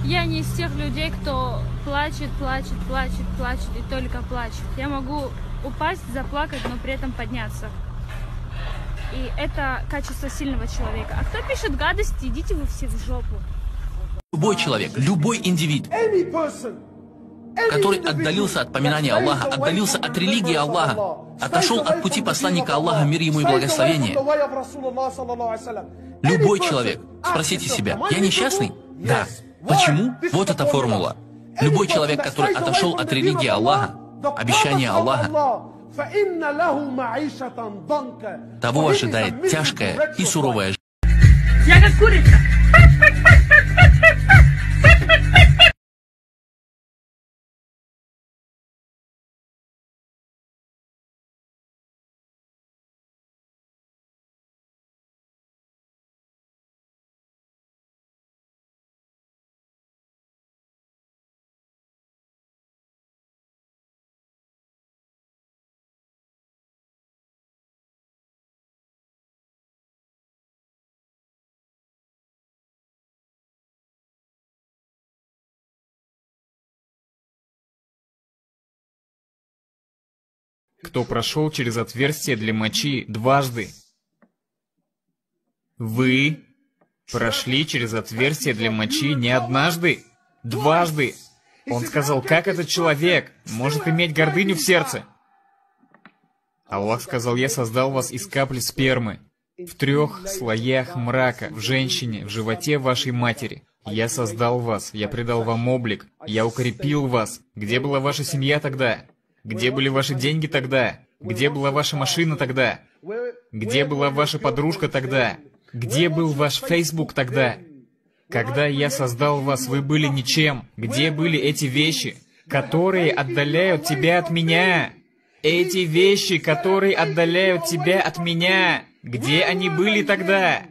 Я не из тех людей, кто плачет, плачет, плачет, плачет и только плачет. Я могу упасть, заплакать, но при этом подняться. И это качество сильного человека. А кто пишет гадости, идите вы все в жопу. Любой человек, любой индивид, который отдалился от поминания Аллаха, отдалился от религии Аллаха, отошел от пути посланника Аллаха, мир ему и благословение. Любой человек, спросите себя, я несчастный? Да. Почему? Вот эта формула. Любой человек, который отошел от религии Аллаха, обещания Аллаха, того ожидает тяжкая и суровая жизнь. Я как курица. Кто прошел через отверстие для мочи дважды? Вы прошли через отверстие для мочи не однажды, дважды. Он сказал, как этот человек может иметь гордыню в сердце? Аллах сказал, я создал вас из капли спермы, в 3 слоях мрака, в женщине, в животе вашей матери. Я создал вас, я придал вам облик, я укрепил вас. Где была ваша семья тогда? Где были ваши деньги тогда? Где была ваша машина тогда? Где была ваша подружка тогда? Где был ваш Facebook тогда? Когда я создал вас, вы были ничем. Где были эти вещи, которые отдаляют тебя от меня? Эти вещи, которые отдаляют тебя от меня. Где они были тогда?